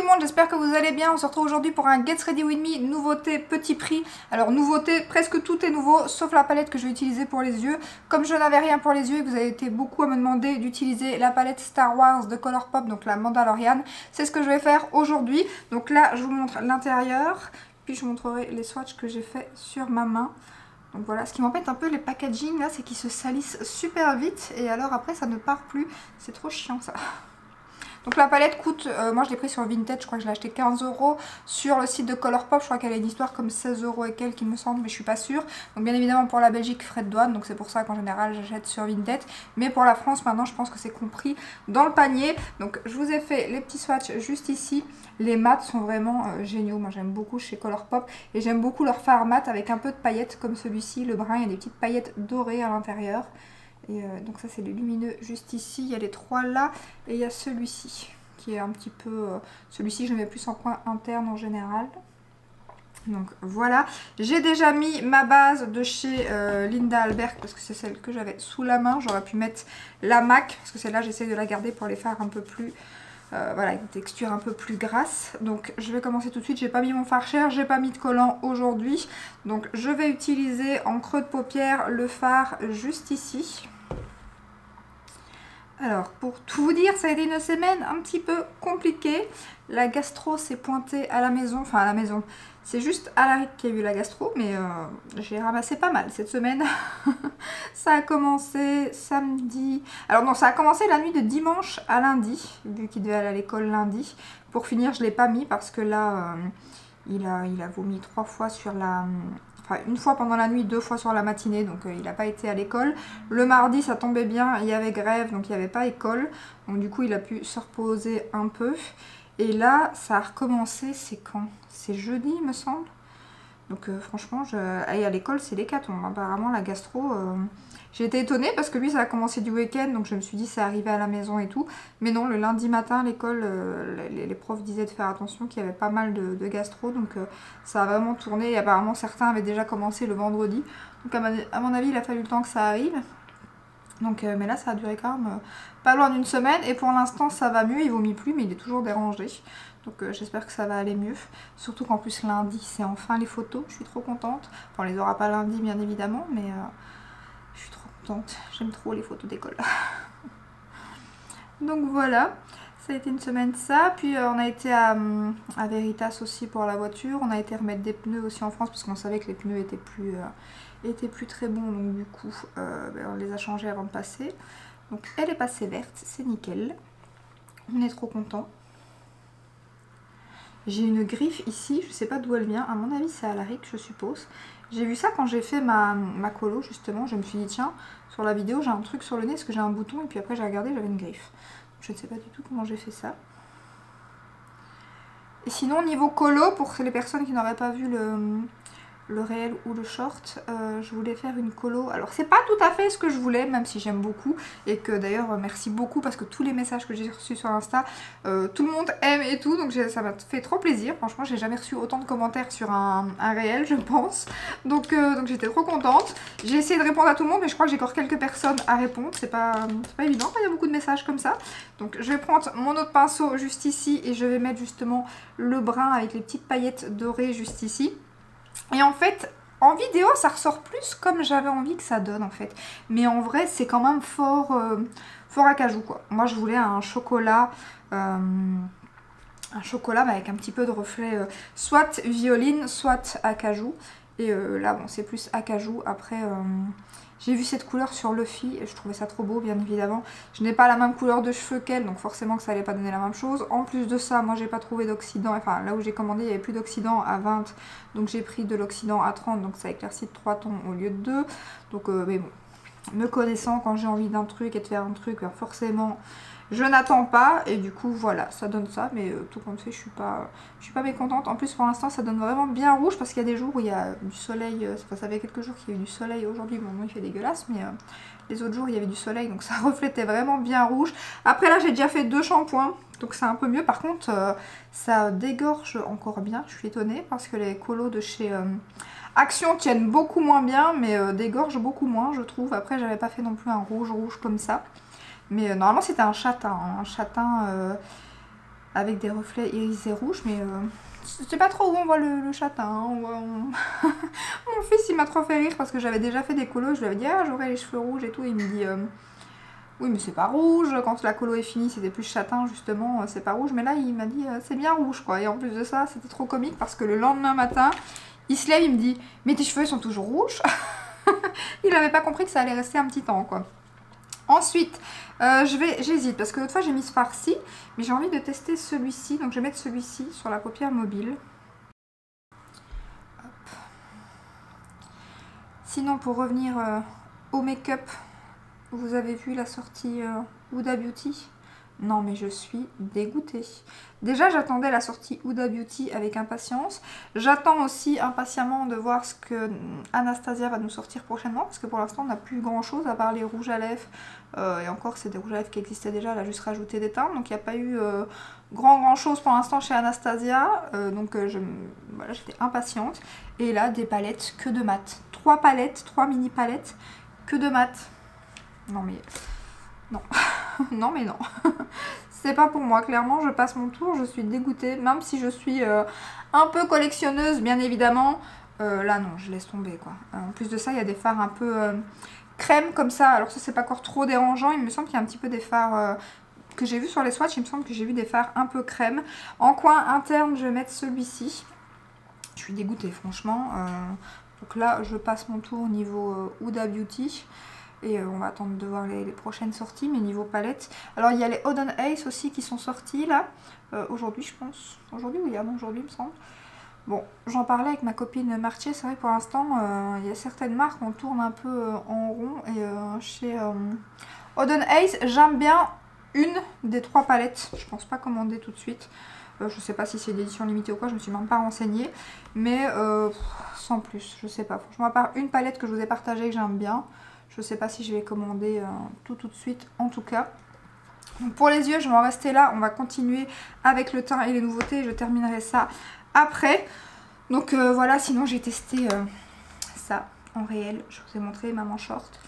monde, j'espère que vous allez bien. On se retrouve aujourd'hui pour un Get Ready With Me, nouveauté petit prix. Alors nouveauté, presque tout est nouveau, sauf la palette que je vais utiliser pour les yeux. Comme je n'avais rien pour les yeux et que vous avez été beaucoup à me demander d'utiliser la palette Star Wars de Colourpop, donc la Mandalorian, c'est ce que je vais faire aujourd'hui. Donc là, je vous montre l'intérieur, puis je vous montrerai les swatchs que j'ai fait sur ma main. Donc voilà, ce qui m'embête un peu les packaging là, c'est qu'ils se salissent super vite et alors après ça ne part plus. C'est trop chiant ça. Donc la palette coûte, moi je l'ai pris sur Vinted, je crois que je l'ai acheté 15 €. Sur le site de Colourpop, je crois qu'elle a une histoire comme 16 € et quelques, il me semble, mais je suis pas sûre. Donc bien évidemment pour la Belgique, frais de douane, donc c'est pour ça qu'en général j'achète sur Vinted. Mais pour la France, maintenant je pense que c'est compris dans le panier. Donc je vous ai fait les petits swatchs juste ici. Les mats sont vraiment géniaux, moi j'aime beaucoup chez Colourpop. Et j'aime beaucoup leur fard mat avec un peu de paillettes comme celui-ci, le brun, il y a des petites paillettes dorées à l'intérieur. Et donc ça c'est les lumineux juste ici, il y a les trois là et il y a celui-ci qui est un petit peu... celui-ci je le mets plus en coin interne en général. Donc voilà, j'ai déjà mis ma base de chez Linda Albert parce que c'est celle que j'avais sous la main. J'aurais pu mettre la MAC parce que celle-là j'essaie de la garder pour les fards un peu plus... voilà, une texture un peu plus grasse. Donc je vais commencer tout de suite. J'ai pas mis mon fard cher, j'ai pas mis de collant aujourd'hui. Donc je vais utiliser en creux de paupière le fard juste ici. Alors, pour tout vous dire, ça a été une semaine un petit peu compliquée. La gastro s'est pointée à la maison, enfin à la maison. C'est juste Alaric qui a eu la gastro, mais j'ai ramassé pas mal cette semaine. Ça a commencé samedi... Alors non, ça a commencé la nuit de dimanche à lundi, vu qu'il devait aller à l'école lundi. Pour finir, je ne l'ai pas mis parce que là, il a vomi 3 fois sur la... Enfin, une fois pendant la nuit, 2 fois sur la matinée, donc il n'a pas été à l'école. Le mardi, ça tombait bien, il y avait grève, donc il n'y avait pas école. Donc du coup, il a pu se reposer un peu. Et là, ça a recommencé, c'est quand? C'est jeudi, il me semble. Donc franchement, et à l'école, c'est l'hécatombe. Apparemment, la gastro... J'ai été étonnée parce que lui, ça a commencé du week-end, donc je me suis dit c'est arrivé à la maison et tout. Mais non, le lundi matin, à l'école, les profs disaient de faire attention qu'il y avait pas mal de gastro, donc ça a vraiment tourné. Et apparemment, certains avaient déjà commencé le vendredi. Donc à mon avis, il a fallu le temps que ça arrive. Donc, mais là, ça a duré quand même pas loin d'une semaine. Et pour l'instant, ça va mieux, il vomit plus, mais il est toujours dérangé. Donc j'espère que ça va aller mieux. Surtout qu'en plus, lundi, c'est enfin les photos. Je suis trop contente. Enfin, on les aura pas lundi, bien évidemment, mais... je suis trop contente, j'aime trop les photos d'école. Donc voilà, ça a été une semaine ça. Puis on a été à Veritas aussi pour la voiture. On a été remettre des pneus aussi en France parce qu'on savait que les pneus étaient plus très bons. Donc du coup, on les a changés avant de passer. Donc elle est passée verte, c'est nickel. On est trop content. J'ai une griffe ici, je sais pas d'où elle vient. À mon avis, c'est Alaric, je suppose. J'ai vu ça quand j'ai fait ma colo justement, je me suis dit tiens, sur la vidéo j'ai un truc sur le nez parce que j'ai un bouton et puis après j'ai regardé, j'avais une griffe. Je ne sais pas du tout comment j'ai fait ça. Et sinon niveau colo, pour les personnes qui n'auraient pas vu le réel ou le short, je voulais faire une colo. Alors c'est pas tout à fait ce que je voulais, même si j'aime beaucoup. Et que d'ailleurs merci beaucoup parce que tous les messages que j'ai reçus sur Insta, tout le monde aime et tout. Donc ça m'a fait trop plaisir. Franchement j'ai jamais reçu autant de commentaires sur un réel je pense. Donc j'étais trop contente. J'ai essayé de répondre à tout le monde mais je crois que j'ai encore quelques personnes à répondre. C'est pas évident quand il y a beaucoup de messages comme ça. Donc je vais prendre mon autre pinceau juste ici et je vais mettre justement le brun avec les petites paillettes dorées juste ici. Et en fait, en vidéo, ça ressort plus comme j'avais envie que ça donne en fait. Mais en vrai, c'est quand même fort acajou quoi. Moi, je voulais un chocolat mais avec un petit peu de reflet soit violine, soit acajou. Et là, bon, c'est plus acajou. Après, j'ai vu cette couleur sur Luffy et je trouvais ça trop beau, bien évidemment. Je n'ai pas la même couleur de cheveux qu'elle, donc forcément que ça allait pas donner la même chose. En plus de ça, moi j'ai pas trouvé d'oxydant, enfin là où j'ai commandé, il n'y avait plus d'oxydant à 20, donc j'ai pris de l'oxydant à 30, donc ça éclaircit de 3 tons au lieu de 2. Donc, mais bon, me connaissant, quand j'ai envie d'un truc et de faire un truc, ben forcément... je n'attends pas et du coup voilà, ça donne ça, mais tout compte fait, je suis pas mécontente. En plus pour l'instant ça donne vraiment bien rouge parce qu'il y a des jours où il y a du soleil, ça fait quelques jours qu'il y a eu du soleil aujourd'hui, bon il fait dégueulasse, mais les autres jours il y avait du soleil donc ça reflétait vraiment bien rouge. Après là j'ai déjà fait 2 shampoings, donc c'est un peu mieux. Par contre ça dégorge encore bien, je suis étonnée parce que les colos de chez... Action tiennent beaucoup moins bien, mais dégorgent beaucoup moins je trouve. Après j'avais pas fait non plus un rouge comme ça. Mais normalement c'était un châtain avec des reflets irisés rouges, mais je sais pas trop où on voit le châtain. Hein. Mon fils il m'a trop fait rire parce que j'avais déjà fait des colos, je lui avais dit ah j'aurais les cheveux rouges et tout, et il me dit oui mais c'est pas rouge, quand la colo est finie c'était plus châtain justement, c'est pas rouge, mais là il m'a dit c'est bien rouge quoi, et en plus de ça c'était trop comique parce que le lendemain matin il se lève, il me dit mais tes cheveux sont toujours rouges. Il n'avait pas compris que ça allait rester un petit temps quoi. Ensuite, j'hésite parce que l'autre fois j'ai mis ce fard-ci, mais j'ai envie de tester celui-ci, donc je vais mettre celui-ci sur la paupière mobile. Hop. Sinon, pour revenir au make-up, vous avez vu la sortie Huda Beauty? Non mais je suis dégoûtée. Déjà j'attendais la sortie Huda Beauty avec impatience. J'attends aussi impatiemment de voir ce que Anastasia va nous sortir prochainement. Parce que pour l'instant on n'a plus grand chose à part les rouges à lèvres. Et encore c'est des rouges à lèvres qui existaient déjà. Elle a juste rajouté des teintes. Donc il n'y a pas eu grand chose pour l'instant chez Anastasia. Voilà, j'étais impatiente. Et là des palettes que de mat. 3 palettes, 3 mini palettes que de mat. Non mais... non. Non mais non. C'est pas pour moi, clairement je passe mon tour, je suis dégoûtée, même si je suis un peu collectionneuse bien évidemment. Là non, je laisse tomber quoi. En plus de ça, il y a des fards un peu crème comme ça, alors ça c'est pas encore trop dérangeant, il me semble qu'il y a un petit peu des fards que j'ai vu sur les swatchs, il me semble que j'ai vu des fards un peu crème. En coin interne, je vais mettre celui-ci. Je suis dégoûtée franchement. Donc là, je passe mon tour niveau Huda Beauty. Et on va attendre de voir les prochaines sorties, mais niveau palette. Alors il y a les Oden Ace aussi qui sont sortis là, aujourd'hui je pense. Aujourd'hui ou hier? Non, aujourd'hui il me semble. Bon, j'en parlais avec ma copine Martier, c'est vrai que pour l'instant il y a certaines marques, on tourne un peu en rond. Et chez Oden Ace, j'aime bien une des 3 palettes. Je pense pas commander tout de suite. Je sais pas si c'est l'édition limitée ou quoi, je me suis même pas renseignée. Mais sans plus, je sais pas. Franchement, à part une palette que je vous ai partagée que j'aime bien. Je sais pas si je vais commander tout de suite en tout cas. Donc pour les yeux, je vais en rester là. On va continuer avec le teint et les nouveautés. Je terminerai ça après. Donc voilà, sinon j'ai testé ça en réel. Je vous ai montré Maman Short.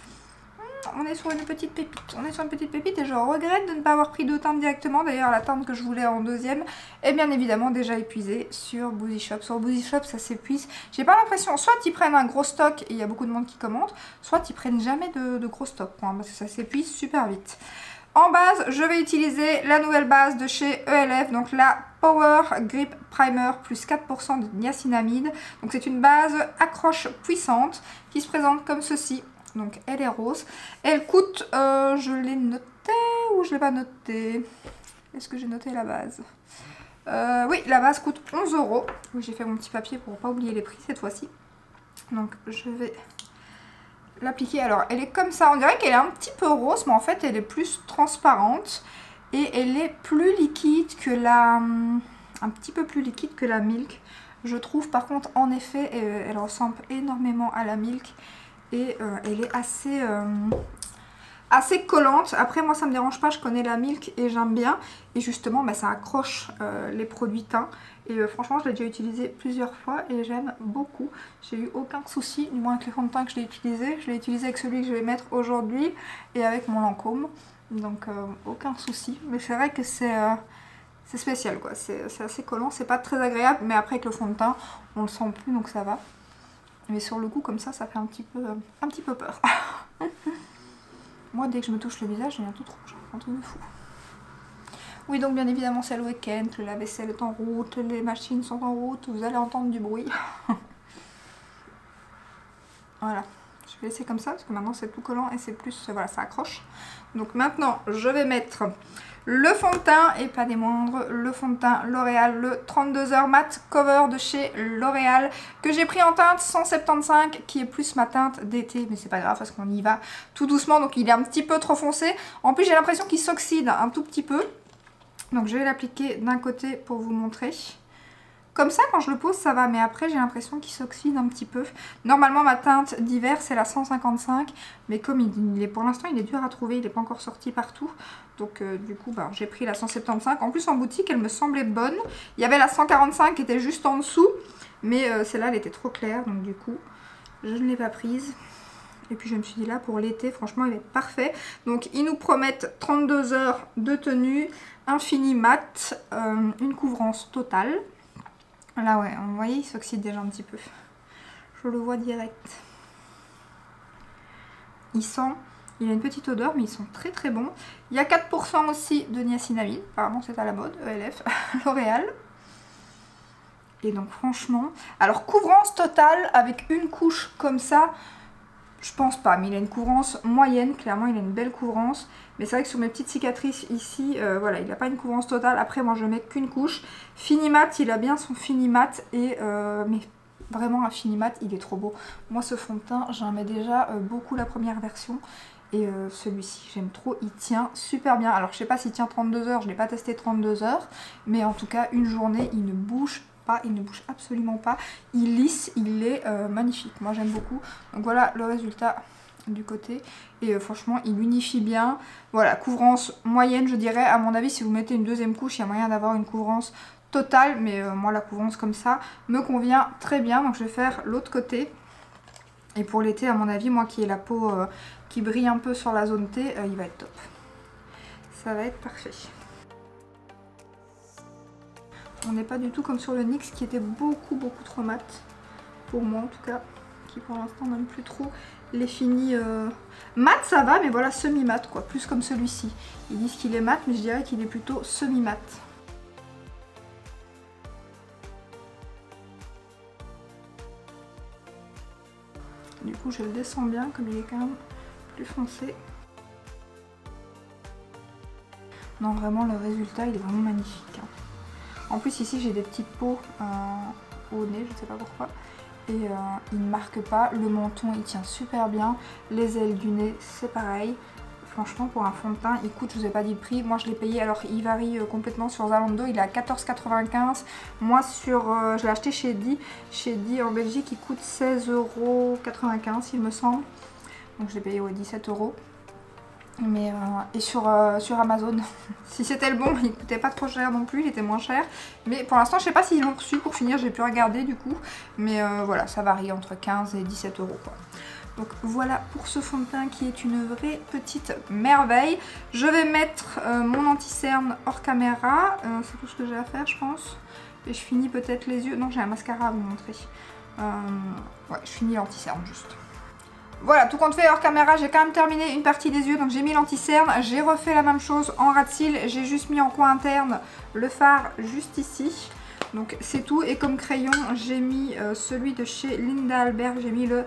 On est sur une petite pépite. On est sur une petite pépite et je regrette de ne pas avoir pris 2 teintes directement. D'ailleurs la teinte que je voulais en deuxième est bien évidemment déjà épuisée sur Boozy Shop. Sur Boozy Shop ça s'épuise. J'ai pas l'impression, soit ils prennent un gros stock et il y a beaucoup de monde qui commente, soit ils prennent jamais de gros stock hein, parce que ça s'épuise super vite. En base, je vais utiliser la nouvelle base de chez ELF, donc la Power Grip Primer plus 4% de niacinamide. Donc c'est une base accroche puissante qui se présente comme ceci. Donc elle est rose. Elle coûte, je l'ai noté ou je l'ai pas noté? Est-ce que j'ai noté la base? Oui, la base coûte 11 €. Oui, j'ai fait mon petit papier pour pas oublier les prix cette fois-ci. Donc je vais l'appliquer. Alors elle est comme ça, on dirait qu'elle est un petit peu rose, mais en fait elle est plus transparente. Et elle est plus liquide que la... un petit peu plus liquide que la Milk. Je trouve par contre en effet, elle ressemble énormément à la Milk. Et elle est assez collante. Après moi ça me dérange pas, je connais la Milk et j'aime bien. Et justement bah, ça accroche les produits teints. Et franchement je l'ai déjà utilisé plusieurs fois et j'aime beaucoup. J'ai eu aucun souci, du moins avec les fonds de teint que je l'ai utilisé. Je l'ai utilisé avec celui que je vais mettre aujourd'hui et avec mon Lancôme. Donc aucun souci. Mais c'est vrai que c'est spécial quoi. C'est assez collant, c'est pas très agréable. Mais après avec le fond de teint on le sent plus donc ça va. Mais sur le coup comme ça fait un petit peu peur. Moi dès que je me touche le visage j'ai un tout rouge, un truc de fou. Oui donc bien évidemment c'est le week-end, le lave-vaisselle est en route, les machines sont en route, vous allez entendre du bruit. Voilà, je vais laisser comme ça parce que maintenant c'est tout collant et c'est plus, voilà ça accroche. Donc maintenant je vais mettre le fond de teint et pas des moindres, le fond de teint L'Oréal, le 32h Matte Cover de chez L'Oréal que j'ai pris en teinte 175 qui est plus ma teinte d'été, mais c'est pas grave parce qu'on y va tout doucement donc il est un petit peu trop foncé. En plus j'ai l'impression qu'il s'oxyde un tout petit peu, donc je vais l'appliquer d'un côté pour vous montrer. Comme ça quand je le pose ça va, mais après j'ai l'impression qu'il s'oxyde un petit peu. Normalement ma teinte d'hiver c'est la 155, mais comme il est pour l'instant il est dur à trouver, il n'est pas encore sorti partout. Donc du coup bah, j'ai pris la 175. En plus en boutique elle me semblait bonne. Il y avait la 145 qui était juste en dessous, mais celle-là elle était trop claire donc du coup je ne l'ai pas prise. Et puis je me suis dit là pour l'été, franchement il va être parfait. Donc ils nous promettent 32 heures de tenue, un fini mat, une couvrance totale. Là ouais, vous voyez il s'oxyde déjà un petit peu. Je le vois direct. Il a une petite odeur mais ils sont très très bons. Il y a 4% aussi de niacinamide, apparemment c'est à la mode, ELF, L'Oréal. Et donc franchement, alors couvrance totale avec une couche comme ça, je pense pas, mais il a une couvrance moyenne, clairement il a une belle couvrance. Mais c'est vrai que sur mes petites cicatrices ici, voilà, il n'a pas une couvrance totale. Après moi je mets qu'une couche. Finimat, il a bien son Finimat et mais vraiment un Finimat, il est trop beau. Moi ce fond de teint, j'en mets déjà beaucoup la première version. Et celui-ci, j'aime trop, il tient super bien. Alors je sais pas s'il tient 32 heures, je l'ai pas testé 32 heures. Mais en tout cas, une journée, il ne bouge pas, il ne bouge absolument pas. Il lisse, il est magnifique. Moi j'aime beaucoup. Donc voilà le résultat du côté. Et franchement, il unifie bien. Voilà, couvrance moyenne, je dirais. À mon avis, si vous mettez une deuxième couche, il y a moyen d'avoir une couvrance totale. Mais moi, la couvrance comme ça me convient très bien. Donc je vais faire l'autre côté. Et pour l'été, à mon avis, moi qui ai la peau qui brille un peu sur la zone T, il va être top. Ça va être parfait. On n'est pas du tout comme sur le NYX qui était beaucoup trop mat. Pour moi en tout cas. Qui pour l'instant n'aime plus trop les finis mat, ça va, mais voilà, semi-mat quoi. Plus comme celui-ci. Ils disent qu'il est mat, mais je dirais qu'il est plutôt semi-mat. Du coup je le descends bien comme il est quand même plus foncé. Non vraiment le résultat il est vraiment magnifique. En plus ici j'ai des petites peaux au nez, je ne sais pas pourquoi. Et il ne marque pas. Le menton il tient super bien. Les ailes du nez c'est pareil. Franchement pour un fond de teint il coûte, je vous ai pas dit le prix, moi je l'ai payé, alors il varie complètement sur Zalando, il est à 14,95 €. Moi je l'ai acheté chez Di en Belgique, il coûte 16,95 € il me semble. Donc je l'ai payé 17 €. Mais et sur Amazon, si c'était le bon, il coûtait pas trop cher non plus, il était moins cher. Mais pour l'instant je sais pas s'ils l'ont reçu, pour finir j'ai pu regarder du coup. Mais voilà, ça varie entre 15 et 17 € quoi. Donc voilà pour ce fond de teint qui est une vraie petite merveille. Je vais mettre mon anti-cerne hors caméra. C'est tout ce que j'ai à faire je pense. Et je finis peut-être les yeux. Non, j'ai un mascara à vous montrer. Ouais, je finis l'anti-cerne juste. Voilà, tout compte fait hors caméra, j'ai quand même terminé une partie des yeux. Donc j'ai mis l'anti-cerne. J'ai refait la même chose en ras de cils. J'ai juste mis en coin interne le fard juste ici. Donc c'est tout. Et comme crayon, j'ai mis celui de chez Linda Albert. J'ai mis le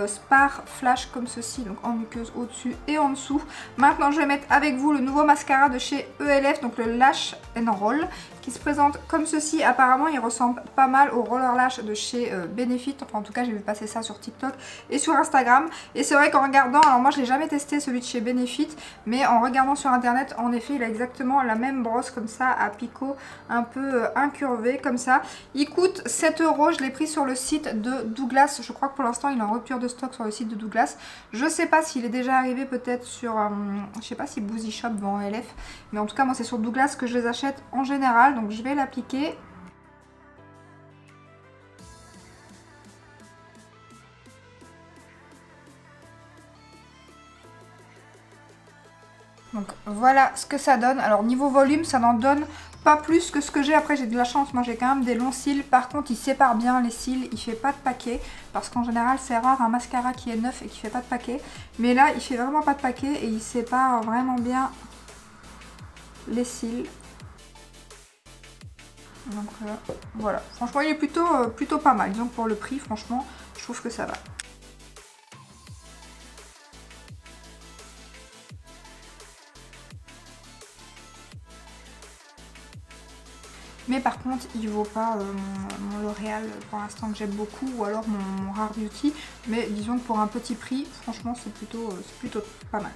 Spar Flash comme ceci, donc en muqueuse au-dessus et en dessous. Maintenant je vais mettre avec vous le nouveau mascara de chez ELF, donc le Lash and Roll, qui se présente comme ceci. Apparemment il ressemble pas mal au Roller Lash de chez Benefit. Enfin en tout cas j'ai vu passer ça sur TikTok et sur Instagram. Et c'est vrai qu'en regardant, alors moi je l'ai jamais testé celui de chez Benefit, mais en regardant sur internet, en effet il a exactement la même brosse comme ça à picot un peu incurvé comme ça. Il coûte 7 €, je l'ai pris sur le site de Douglas. Je crois que pour l'instant il est en rupture de stock sur le site de Douglas. Je sais pas s'il est déjà arrivé peut-être sur, je sais pas si Boozy Shop vend LF, mais en tout cas moi c'est sur Douglas que je les achète en général. Donc je vais l'appliquer. Donc voilà ce que ça donne. Alors niveau volume ça n'en donne pas plus que ce que j'ai. Après j'ai de la chance, moi j'ai quand même des longs cils. Par contre il sépare bien les cils, il fait pas de paquet. Parce qu'en général c'est rare un mascara qui est neuf et qui fait pas de paquet. Mais là il fait vraiment pas de paquet et il sépare vraiment bien les cils. Donc voilà, franchement il est plutôt pas mal. Disons que pour le prix franchement je trouve que ça va. Mais par contre il vaut pas mon L'Oréal pour l'instant que j'aime beaucoup, ou alors mon Rare Beauty. Mais disons que pour un petit prix franchement c'est plutôt pas mal.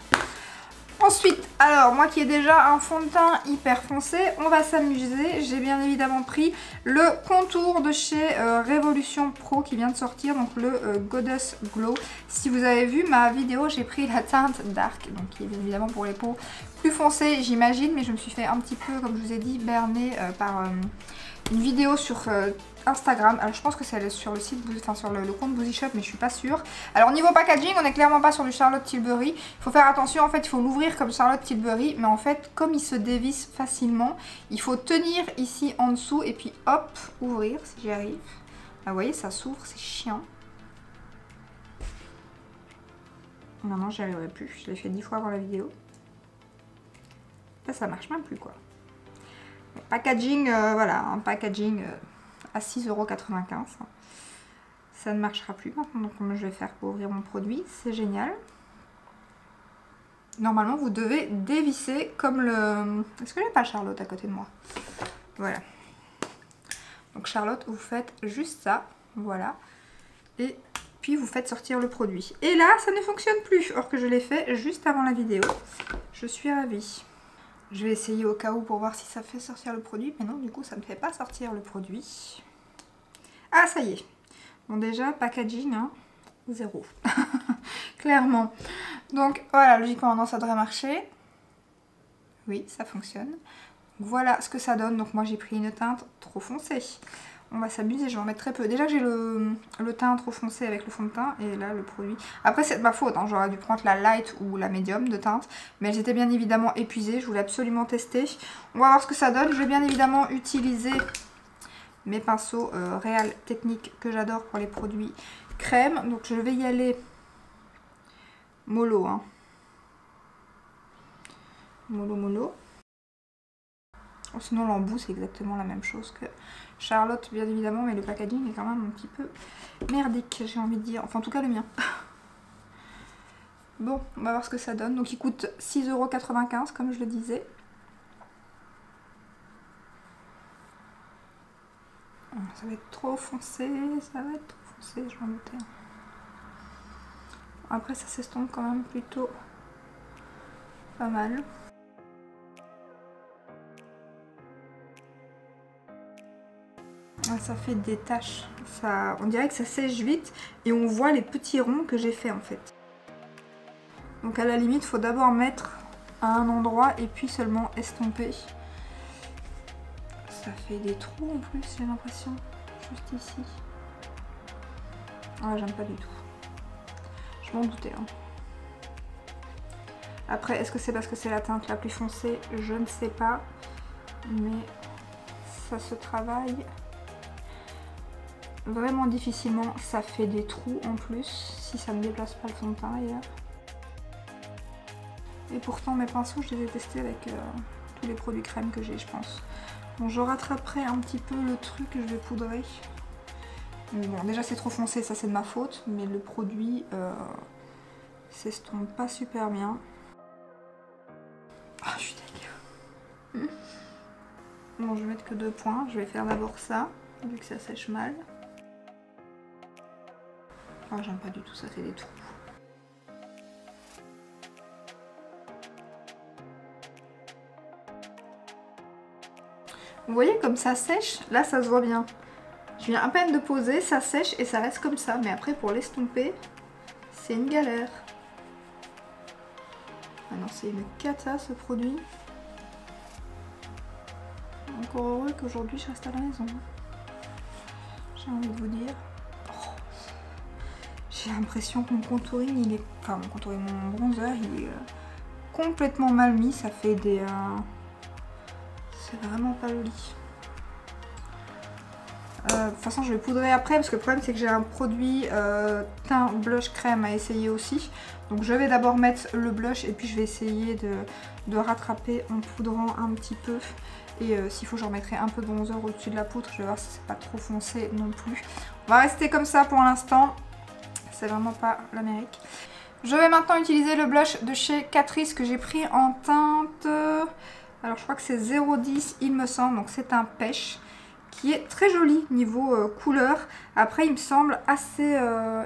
Ensuite, alors moi qui ai déjà un fond de teint hyper foncé, on va s'amuser. J'ai bien évidemment pris le contour de chez Révolution Pro qui vient de sortir, donc le Goddess Glow. Si vous avez vu ma vidéo, j'ai pris la teinte Dark, donc qui est bien évidemment pour les peaux plus foncées j'imagine, mais je me suis fait un petit peu, comme je vous ai dit, berner une vidéo sur Instagram. Alors je pense que c'est sur le site, enfin sur le compte Boozy Shop, mais je suis pas sûre. Alors niveau packaging, on est clairement pas sur du Charlotte Tilbury. Il faut faire attention, en fait, il faut l'ouvrir comme Charlotte Tilbury, mais en fait, comme il se dévisse facilement, il faut tenir ici en dessous et puis hop, ouvrir si j'y arrive. Ah, vous voyez, ça s'ouvre, c'est chiant. Non, j'y arriverai plus. Je l'ai fait 10 fois avant la vidéo. Là, ça marche même plus, quoi. Bon, packaging, voilà, un packaging à 6,95 €. Ça ne marchera plus maintenant. Donc, comment je vais faire pour ouvrir mon produit? C'est génial. Normalement, vous devez dévisser comme le... Est-ce que j'ai pas Charlotte à côté de moi? Voilà. Donc, Charlotte, vous faites juste ça. Voilà. Et puis, vous faites sortir le produit. Et là, ça ne fonctionne plus. Or que je l'ai fait juste avant la vidéo. Je suis ravie. Je vais essayer au cas où pour voir si ça fait sortir le produit. Mais non, du coup, ça ne fait pas sortir le produit. Ah, ça y est. Bon, déjà, packaging, hein, 0. Clairement. Donc, voilà, logiquement, non, ça devrait marcher. Oui, ça fonctionne. Voilà ce que ça donne. Donc, moi, j'ai pris une teinte trop foncée. On va s'amuser, je vais en mettre très peu. Déjà que j'ai le teint trop foncé avec le fond de teint. Et là, le produit... Après, c'est de ma faute, hein. J'aurais dû prendre la light ou la médium de teinte. Mais j'étais bien évidemment épuisée. Je voulais absolument tester. On va voir ce que ça donne. Je vais bien évidemment utiliser mes pinceaux Real Technique que j'adore pour les produits crème. Donc, je vais y aller mollo, hein. Mollo. Oh, sinon, l'embout, c'est exactement la même chose que Charlotte, bien évidemment, mais le packaging est quand même un petit peu merdique, j'ai envie de dire. Enfin, en tout cas, le mien. Bon, on va voir ce que ça donne. Donc, il coûte 6,95 € comme je le disais. Ça va être trop foncé, je vais en doutais. Après, ça s'estompe quand même plutôt pas mal. Ça fait des taches, on dirait que ça sèche vite et on voit les petits ronds que j'ai fait en fait. Donc à la limite, il faut d'abord mettre à un endroit et puis seulement estomper. Ça fait des trous en plus, j'ai l'impression, juste ici. Ah, j'aime pas du tout. Je m'en doutais. Hein. Après, est-ce que c'est parce que c'est la teinte la plus foncée? Je ne sais pas. Mais ça se travaille vraiment difficilement. Ça fait des trous en plus si ça ne déplace pas le fond de teint ailleurs. Et pourtant mes pinceaux, je les ai testés avec tous les produits crème que j'ai, je pense. Bon, je rattraperai un petit peu le truc que je vais poudrer. Mais bon, déjà c'est trop foncé, ça c'est de ma faute. Mais le produit s'estompe pas super bien. Ah, je suis dégueu. Bon, je vais mettre que 2 points. Je vais faire d'abord ça, vu que ça sèche mal. Ah, j'aime pas du tout, ça fait des trous. Vous voyez comme ça sèche, là ça se voit bien. Je viens à peine de poser, ça sèche et ça reste comme ça. Mais après pour l'estomper, c'est une galère. Ah non, c'est une cata ce produit. Encore heureux qu'aujourd'hui je reste à la maison. J'ai envie de vous dire. Oh. J'ai l'impression que mon contouring, il est... Enfin mon contouring, mon bronzer, il est complètement mal mis. Ça fait des... C'est vraiment pas joli. De toute façon je vais poudrer après parce que le problème c'est que j'ai un produit teint blush crème à essayer aussi. Donc je vais d'abord mettre le blush et puis je vais essayer de rattraper en poudrant un petit peu. Et s'il faut, je remettrai un peu de bronzer au-dessus de la poudre. Je vais voir si c'est pas trop foncé non plus. On va rester comme ça pour l'instant. C'est vraiment pas l'Amérique. Je vais maintenant utiliser le blush de chez Catrice que j'ai pris en teinte... Alors je crois que c'est 0,10 il me semble. Donc c'est un pêche qui est très joli niveau couleur. Après il me semble assez...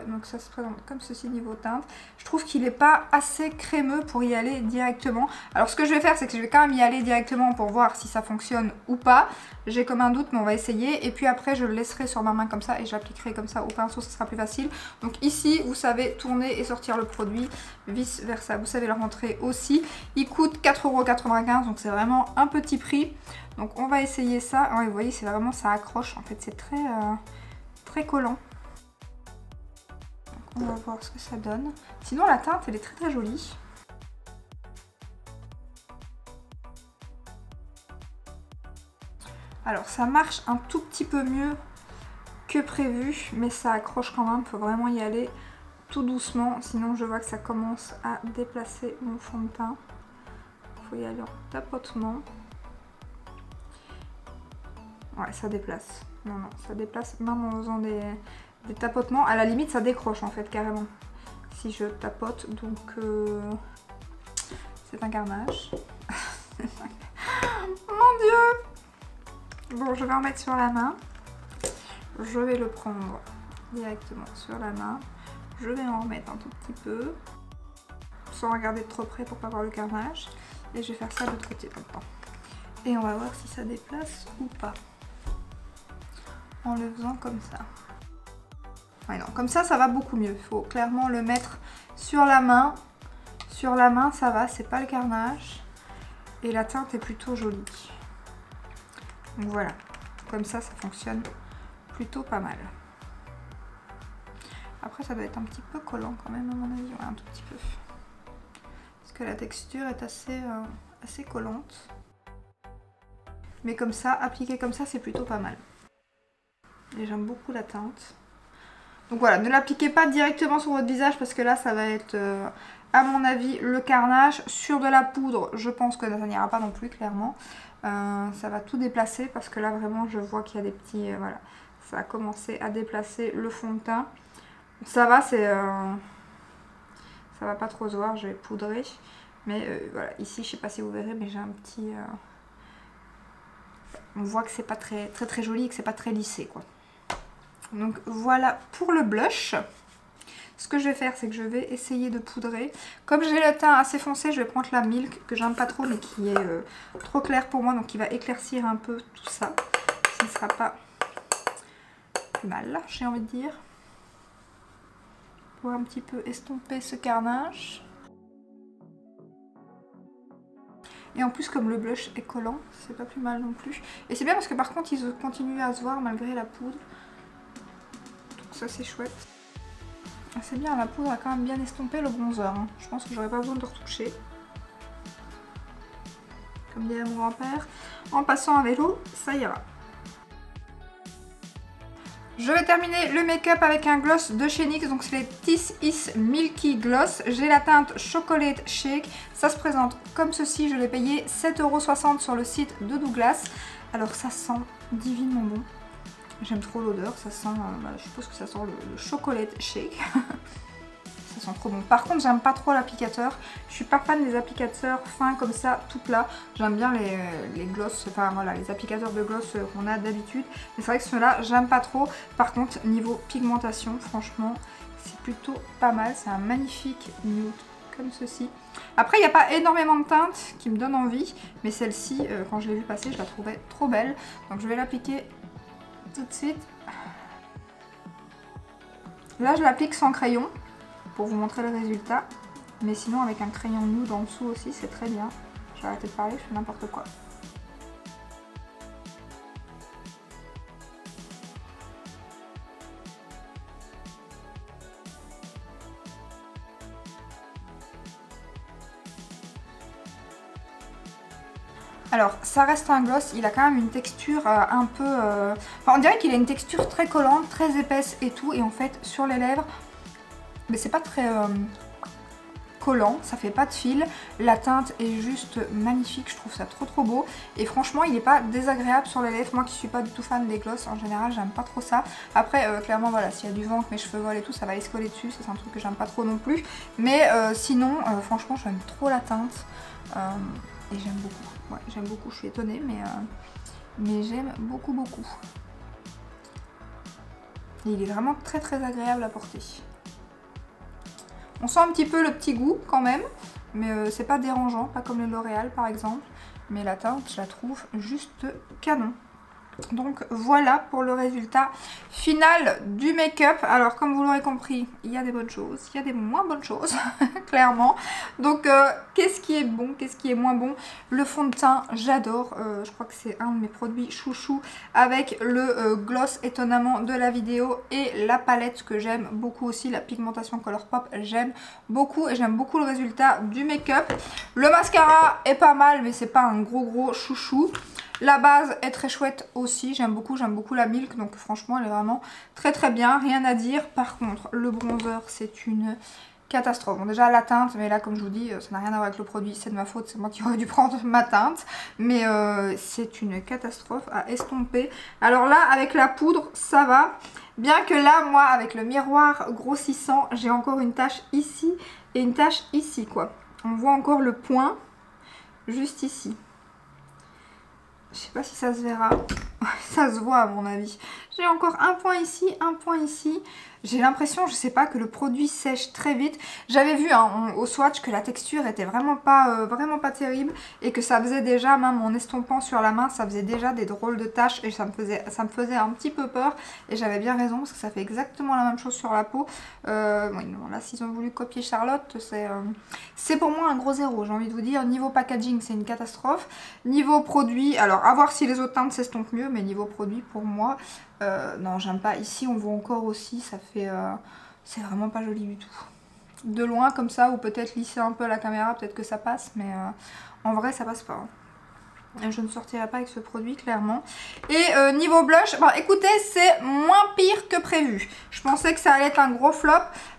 donc ça se présente comme ceci niveau teinte. Je trouve qu'il n'est pas assez crémeux pour y aller directement. Alors ce que je vais faire, c'est que je vais quand même y aller directement pour voir si ça fonctionne ou pas. J'ai comme un doute, mais on va essayer. Et puis après, je le laisserai sur ma main comme ça et j'appliquerai comme ça au pinceau, ça sera plus facile. Donc ici, vous savez tourner et sortir le produit, vice versa. Vous savez le rentrer aussi. Il coûte 4,95 €, donc c'est vraiment un petit prix. Donc on va essayer ça. Ouais, vous voyez, c'est vraiment, ça accroche. En fait, c'est très collant. On va voir ce que ça donne. Sinon la teinte elle est très jolie. Alors ça marche un tout petit peu mieux que prévu, mais ça accroche quand même. Il faut vraiment y aller tout doucement, sinon je vois que ça commence à déplacer mon fond de teint. Il faut y aller en tapotement. Ouais, ça déplace. Non, ça déplace même en faisant des tapotements. À la limite ça décroche en fait carrément si je tapote, donc c'est un carnage. Mon dieu. Bon, je vais en mettre sur la main, je vais le prendre directement sur la main, je vais en remettre un tout petit peu sans regarder de trop près pour pas voir le carnage, et je vais faire ça de l'autre côté maintenant et on va voir si ça déplace ou pas en le faisant comme ça. Ouais, non, comme ça va beaucoup mieux. Il faut clairement le mettre sur la main. Sur la main, ça va, c'est pas le carnage. Et la teinte est plutôt jolie. Donc voilà, comme ça fonctionne plutôt pas mal. Après, ça doit être un petit peu collant quand même, à mon avis. Ouais, un tout petit peu. Parce que la texture est assez collante. Mais comme ça, appliqué comme ça, c'est plutôt pas mal. Et j'aime beaucoup la teinte. Donc voilà, ne l'appliquez pas directement sur votre visage parce que là ça va être à mon avis le carnage. Sur de la poudre, je pense que ça n'ira pas non plus clairement. Ça va tout déplacer parce que là vraiment je vois qu'il y a des petits... voilà, ça a commencé à déplacer le fond de teint. Ça va, ça va pas trop se voir, je vais poudrer. Mais voilà, ici je sais pas si vous verrez mais j'ai un petit... on voit que c'est pas très joli et que c'est pas très lissé quoi. Donc voilà pour le blush. Ce que je vais faire, c'est que je vais essayer de poudrer. Comme j'ai le teint assez foncé, je vais prendre la Milk, que j'aime pas trop, mais qui est trop clair pour moi. Donc qui va éclaircir un peu tout ça. Ce ne sera pas plus mal, j'ai envie de dire. Pour un petit peu estomper ce carnage. Et en plus, comme le blush est collant, c'est pas plus mal non plus. Et c'est bien parce que par contre, il continue à se voir malgré la poudre. Ça c'est chouette. C'est bien, la poudre a quand même bien estompé le bronzer. Hein. Je pense que j'aurais pas besoin de retoucher. Comme dirait mon grand-père, en passant à vélo, ça ira. Je vais terminer le make-up avec un gloss de chez NYX, donc c'est les This Is Milky Gloss. J'ai la teinte Chocolate Shake. Ça se présente comme ceci, je l'ai payé 7,60 € sur le site de Douglas. Alors ça sent divinement bon. J'aime trop l'odeur, ça sent, je suppose que ça sent le chocolate shake. Ça sent trop bon. Par contre, j'aime pas trop l'applicateur. Je suis pas fan des applicateurs fins comme ça, tout plat. J'aime bien les gloss, enfin voilà, les applicateurs de gloss qu'on a d'habitude. Mais c'est vrai que ceux-là, j'aime pas trop. Par contre, niveau pigmentation, franchement, c'est plutôt pas mal. C'est un magnifique nude comme ceci. Après, il n'y a pas énormément de teintes qui me donnent envie. Mais celle-ci, quand je l'ai vue passer, je la trouvais trop belle. Donc je vais l'appliquer tout de suite. Là je l'applique sans crayon pour vous montrer le résultat, mais sinon avec un crayon nude en dessous aussi c'est très bien. Je vais arrêter de parler, je fais n'importe quoi. Alors ça reste un gloss, il a quand même une texture un peu... Enfin, on dirait qu'il a une texture très collante, très épaisse et tout. Et en fait sur les lèvres, mais c'est pas très collant, ça fait pas de fil. La teinte est juste magnifique, je trouve ça trop beau. Et franchement il n'est pas désagréable sur les lèvres. Moi qui suis pas du tout fan des gloss en général, j'aime pas trop ça. Après clairement voilà, s'il y a du vent, que mes cheveux volent et tout, ça va aller se coller dessus. C'est un truc que j'aime pas trop non plus. Mais sinon franchement j'aime trop la teinte. Et j'aime beaucoup. Ouais, j'aime beaucoup, je suis étonnée, mais j'aime beaucoup. Et il est vraiment très agréable à porter. On sent un petit peu le petit goût quand même, mais c'est pas dérangeant, pas comme le L'Oréal par exemple. Mais la teinte, je la trouve juste canon. Donc voilà pour le résultat final du make-up. Alors comme vous l'aurez compris, il y a des bonnes choses, il y a des moins bonnes choses, clairement. Donc qu'est-ce qui est bon, qu'est-ce qui est moins bon? Le fond de teint, j'adore. Je crois que c'est un de mes produits chouchou avec le gloss étonnamment de la vidéo et la palette que j'aime beaucoup aussi, la pigmentation Colourpop, j'aime beaucoup et j'aime beaucoup le résultat du make-up. Le mascara est pas mal mais c'est pas un gros chouchou. La base est très chouette aussi, j'aime beaucoup la Milk, donc franchement elle est vraiment très bien, rien à dire. Par contre, le bronzer c'est une catastrophe. Bon déjà la teinte, mais là comme je vous dis, ça n'a rien à voir avec le produit, c'est de ma faute, c'est moi qui aurais dû prendre ma teinte. Mais c'est une catastrophe à estomper. Alors là, avec la poudre, ça va. Bien que là, moi, avec le miroir grossissant, j'ai encore une tache ici et une tache ici, quoi. On voit encore le point juste ici. Je sais pas si ça se verra. Ça se voit à mon avis. J'ai encore un point ici, un point ici. J'ai l'impression, je sais pas, que le produit sèche très vite. J'avais vu au swatch que la texture était vraiment pas terrible et que ça faisait déjà, même en estompant sur la main, ça faisait déjà des drôles de taches et ça me faisait un petit peu peur. Et j'avais bien raison parce que ça fait exactement la même chose sur la peau. Oui, non, là, s'ils ont voulu copier Charlotte, c'est pour moi un gros zéro. J'ai envie de vous dire, niveau packaging, c'est une catastrophe. Niveau produit, alors à voir si les autres teintes s'estompent mieux, mais niveau produit, pour moi... non, j'aime pas. Ici, on voit encore aussi, ça fait... c'est vraiment pas joli du tout. De loin, comme ça, ou peut-être lisser un peu la caméra, peut-être que ça passe, mais en vrai, ça passe pas. Je ne sortirai pas avec ce produit, clairement. Et niveau blush, bon, écoutez, c'est moins pire que prévu. Je pensais que ça allait être un gros flop.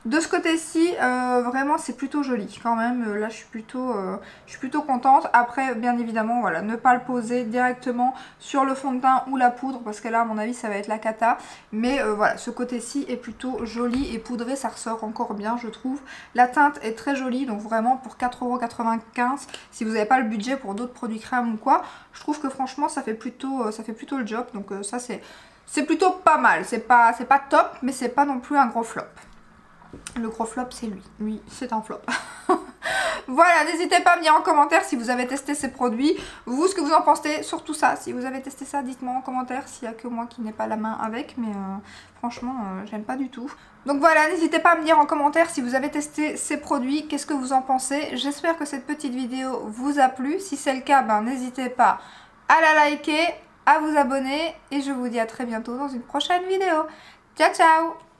De ce côté-ci, vraiment, c'est plutôt joli quand même. Là, je suis plutôt contente. Après, bien évidemment, voilà, ne pas le poser directement sur le fond de teint ou la poudre, parce que là, à mon avis, ça va être la cata. Mais voilà, ce côté-ci est plutôt joli et poudré, ça ressort encore bien, je trouve. La teinte est très jolie, donc vraiment, pour 4,95 €, si vous n'avez pas le budget pour d'autres produits crème ou quoi, je trouve que franchement, ça fait plutôt le job. Donc ça, c'est plutôt pas mal. C'est pas top, mais c'est pas non plus un gros flop. Le gros flop, c'est lui. Lui, c'est un flop. Voilà, n'hésitez pas à me dire en commentaire si vous avez testé ces produits. Vous, ce que vous en pensez sur tout ça. Si vous avez testé ça, dites-moi en commentaire s'il n'y a que moi qui n'ai pas la main avec. Mais franchement, j'aime pas du tout. Donc voilà, n'hésitez pas à me dire en commentaire si vous avez testé ces produits. Qu'est-ce que vous en pensez? J'espère que cette petite vidéo vous a plu. Si c'est le cas, ben, n'hésitez pas à la liker, à vous abonner. Et je vous dis à très bientôt dans une prochaine vidéo. Ciao, ciao!